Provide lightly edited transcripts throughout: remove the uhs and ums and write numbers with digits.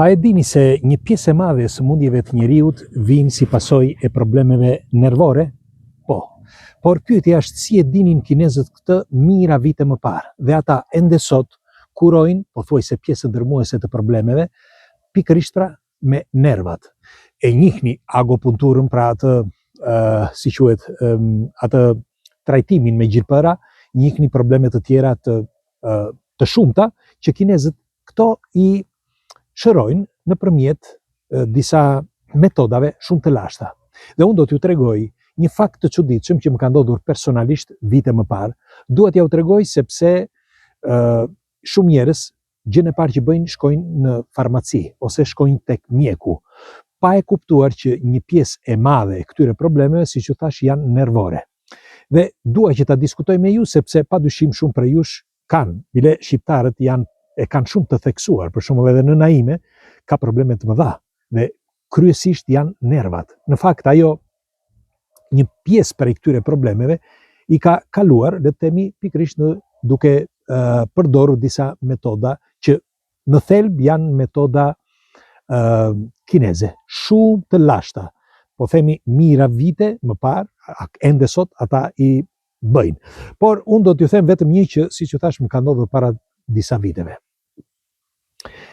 A e dini se një pjesë e madhe e sëmundjeve të njeriut vinë si pasojë e problemeve nervore? Po. Por pyetja është si e dinin kinezët këtë mijëra vite më parë dhe ata ende sot kurojnë pothuajse pjesë ndërmuese të problemeve pikërisht pra me nervat. E njihni agopunturën, pra atë si quhet atë trajtimin me gjilpëra, njihni probleme të tjera të shumta që kinezët këto i shërojnë nëpërmjet disa metodave shumë të lashta. Dhe unë do t'ju tregoj një fakt të çuditshëm që më ka ndodhur personalisht vite më parë. Dua t'ju tregoj sepse shumë njerëz gjën e parë që bëjnë shkojnë në farmaci ose shkojnë tek mjeku, pa e kuptuar që një pjesë e madhe e këtyre problemeve, siç ju thash, janë nervore. Dhe dua që ta diskutoj me ju sepse padyshim shumë prej jush kanë, bile shqiptarët e kanë shumë të theksuar, për shembull edhe nëna ime ka probleme të mëdha dhe kryesisht janë nervat. Në fakt ajo një pjesë prej këtyre problemeve i ka kaluar, le të themi, pikërisht duke përdorur disa metoda që në thelb janë metoda kineze, shumë të lashta. Po themi mijëra vite më parë, ende sot ata i bëjnë. Por unë do t'ju them vetëm një që, siç ju thash, më ka ndodhur para disa viteve.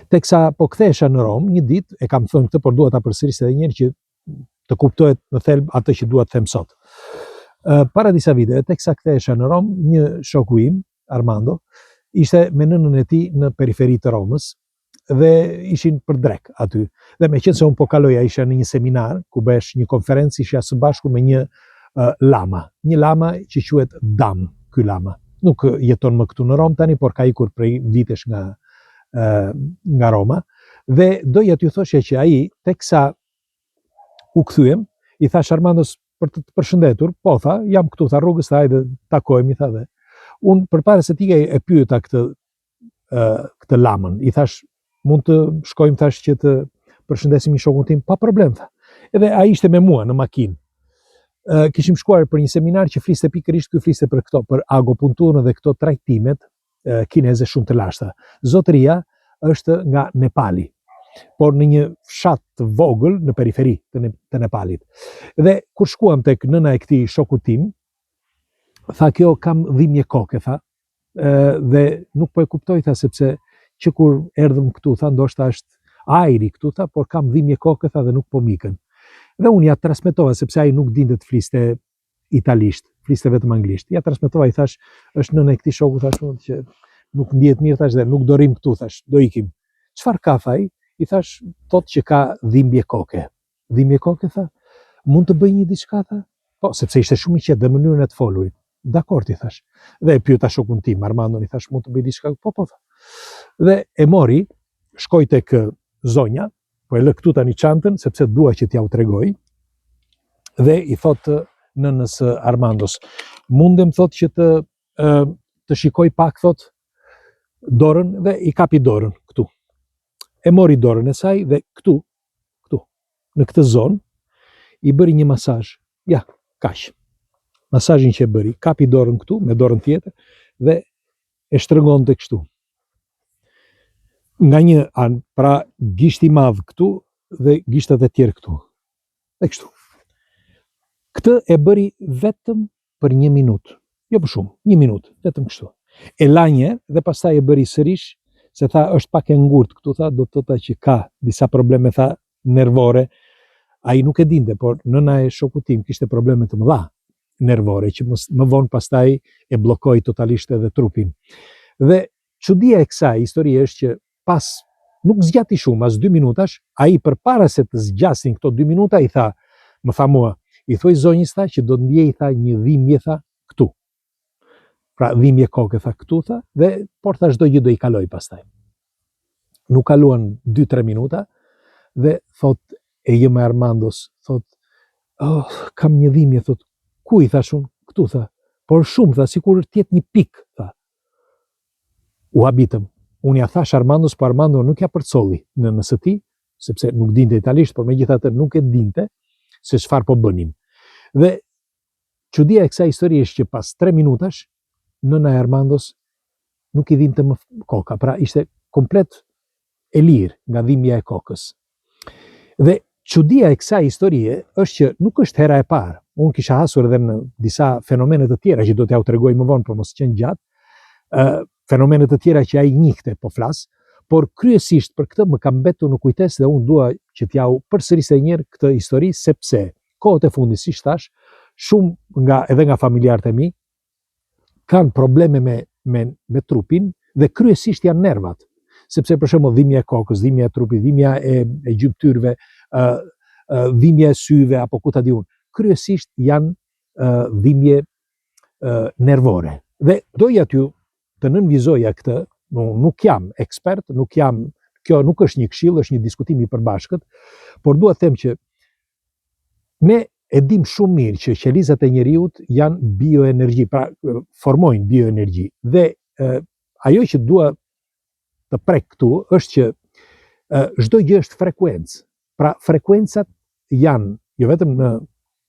Teksa po kthehesha në Rom, një ditë, e kam thënë këtë, por dua ta përsëris edhe një herë që të kuptohet në thelb atë që dua të them sot. Para disa viteve, teksa kthehesha në Rom, një shoku im, Armando, ishte me nënën e tij në periferi të Romës dhe ishin për drek aty. Dhe me qenë se unë po kaloja, isha në një seminar ku bëhesh një konferencë, isha së bashku me një lama. Një lama që quhet Dam, ky lama. Nuk jeton më këtu në Rom tani, por ka ikur prej vitesh nga Roma. Dhe doja t'ju thoshe që ai, teksa u kthyem, i thash Armandos për të përshëndetur, po tha, jam këtu, tha rrugës, tha hajde takohemi, tha dhe. Unë përpara se t'i e pyeta këtë lamën, i thash, mund të shkojmë, thash, që të përshëndesim një shokun tim, pa problem, tha. Edhe ai ishte me mua në makinë. Kishim shkuar për një seminar që fliste pikërisht, ky fliste për këto, për agopunturën dhe këto trajtimet kineze shumë të lashta. Zotëria është nga Nepali, por në një fshat të vogël në periferi të Nepalit. Dhe kur shkuam tek nëna e këtij shokut tim, tha kjo kam dhimbje koke, tha, dhe nuk po e kuptoj, tha, sepse që kur erdhëm këtu, tha, ndoshta është ajri këtu, tha, por kam dhimbje koke, tha, dhe nuk po mikën. Dhe unë ja transmetova, sepse ai nuk dinte të fliste italisht, fliste vetëm anglisht. Ja transmetova, i thash, është nëna e këtij shoku, thash, që nuk ndihet mirë, thash, dhe nuk do rim këtu, thash, do ikim. Çfarë ka, tha ai? I thash, thotë që ka dhimbje koke. Dhimbje koke, tha? Mund të bëj një diçka, tha? Po, sepse ishte shumë i qetë dhe mënyrën e të folurit. Dakor, i thash. Dhe e pyeta shokun tim, Armandon, i thash, mund të bëj diçka? Po, tha. Dhe e mori, shkoj tek zonja, po e lë këtu tani çantën, sepse dua që t'ja u tregoj, dhe i thotë nënës Armandos, mundem, thotë, që të shikoj pak, thotë, dorën, dhe i kapi dorën këtu. E mori dorën e saj dhe këtu, në këtë zonë, i bëri një masazh. Ja, kaq. Masazhin që e bëri, kapi dorën këtu, me dorën tjetër, dhe e shtrëngonte kështu. Nga një anë, pra gishti madh këtu dhe gishtat e tjerë këtu. Dhe kështu. Këtë e bëri vetëm për 1 minutë. Jo për shumë, 1 minutë, vetëm kështu. E la një dhe pastaj e bëri sërish, se tha është pak e ngurtë këtu, tha, do të thotë që ka disa probleme, tha, nervore. Ai nuk e dinte, por nëna e shokut tim kishte probleme të mëdha nervore, që më vonë pastaj e bllokoi totalisht edhe trupin. Dhe çudia e kësaj historie është që pas nuk zgjati shumë, as 2 minutash, ai përpara se të zgjasin këto 2 minuta, i tha, më tha mua, i thuaj zonjës, tha, që do ndjej, tha, një dhimbje, tha, këtu. Pra dhimbje koke, tha, këtu, tha, dhe por tha çdo gjë do i kaloj pastaj. Nuk kaluan 2-3 minuta dhe thot e jemi Armandos, thot, oh, kam një dhimbje, thot, ku i thash unë, këtu, tha, por shumë, tha, sikur t'jet një pik, tha. U habitëm. Unë ja thash Armandos, po Armando nuk ja përcolli në nësë ti, sepse nuk dinte italisht, por megjithatë nuk e dinte se çfarë po bënim. Dhe çudia e kësaj historie është që pas 3 minutash, nëna e Armandos nuk i dinte më koka, pra ishte komplet e lirë nga dhimbja e kokës. Dhe çudia e kësaj historie është që nuk është hera e parë. Unë kisha hasur edhe në disa fenomene të tjera që do t'ja u tregoj më vonë për mos qenë gjatë, fenomene të tjera që ai njihte po flas, por kryesisht për këtë më ka mbetur në kujtesë dhe unë dua që t'ja u përsërisë edhe një herë këtë histori sepse kohët e fundit, siç thash, shumë edhe nga familjarët e mi kanë probleme me trupin dhe kryesisht janë nervat. Sepse për shembull dhimbja e kokës, dhimbja e trupit, dhimbja e gjymtyrëve, dhimbja e syve apo ku ta di unë, kryesisht janë dhimbje nervore. Dhe doja t'ju të nënvizoja këtë, nuk jam ekspert, kjo nuk është një këshill, është një diskutim i përbashkët, por dua të them që ne e dim shumë mirë që qelizat e njeriut janë bioenergji, pra formojnë bioenergji. Dhe ajo që dua të prek këtu është që çdo gjë është frekuencë. Pra frekuencat janë jo vetëm në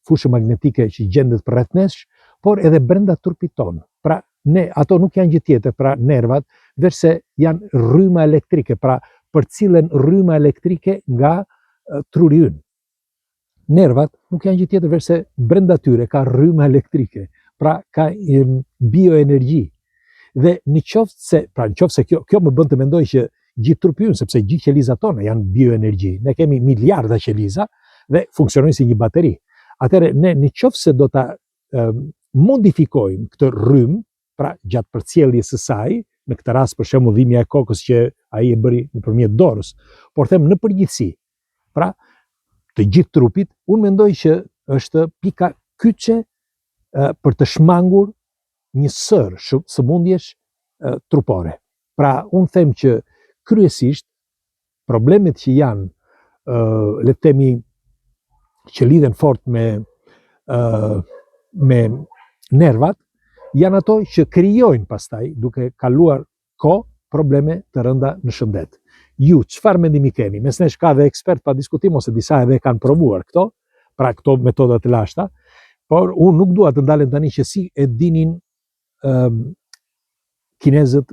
fushën magnetike që gjendet rreth nesh, por edhe brenda trupit tonë. Pra ato nuk janë gjë tjetër, pra nervat, verse janë rryma elektrike, pra përcillen rryma elektrike nga truri ynë. Nervat nuk janë gjë tjetër verse brenda tyre ka rryma elektrike, pra ka bioenergji. Dhe nëse kjo më bën të mendoj që gjithë trupi ynë, sepse gjithë qelizat tona janë bioenergji. Ne kemi miliarda qeliza dhe funksionojnë si një bateri. Atëherë ne nëse do ta modifikojmë këtë rrymë, pra gjatë përcjelljes së saj, në këtë rast për shembull dhimbja e kokës që ai e bëri nëpërmjet dorës, por them në përgjithësi, pra të gjithë trupit, unë mendoj që është pika kyçe për të shmangur një sëmundjesh trupore. Pra unë them që kryesisht problemet që janë, le të themi, që lidhen fort me nervat, janë ato që krijojnë pastaj, duke kaluar kohë, probleme të rënda në shëndet. Ju, çfarë mendimi keni? Mes nesh ka dhe ekspert pa diskutim, ose disa edhe kanë provuar këto, pra këto metodat e lashta, por unë nuk dua të ndalem tani që si e dinin kinezët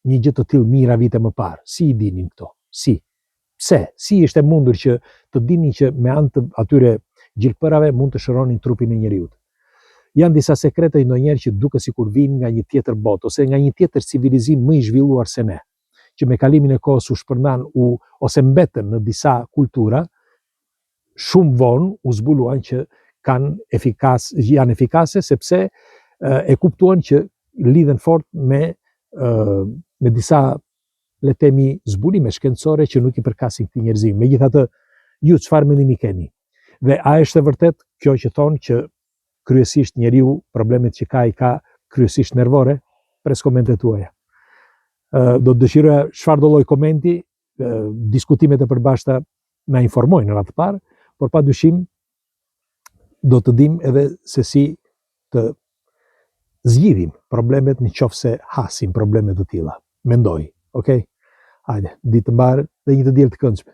një gjë të tillë mijëra vite më parë. Si i dinin këto? Si? Pse? Si ishte mundur që të dinin që me anë të atyre gjilpërave mund të shëronin trupin e njeriut? Janë disa sekrete ndonjëherë që duke sikur vijnë nga një tjetër botë ose nga një tjetër civilizim më i zhvilluar se ne, që me kalimin e kohës u shpërndan ose mbetën në disa kultura, shumë vonë u zbuluan që janë efikase sepse e kuptuan që lidhen fort me disa, le të themi, zbulime shkencore që nuk i përkasin këtij njerëzimi. Megjithatë, ju çfarë mendimi keni? Dhe a është e vërtet kjo që thonë që kryesisht njeriu problemet që i ka kryesisht nervore? Pres komentet tuaja. Do të dëshiroja çfarë do lloj komenti, diskutimet e përbashkëta na informojnë në radhë parë, por padyshim do të dim edhe se si të zgjidhim problemet nëse hasim probleme të tilla. Mendoj, okay? Hajde, ditë të mbarë dhe një të diel të këndshme.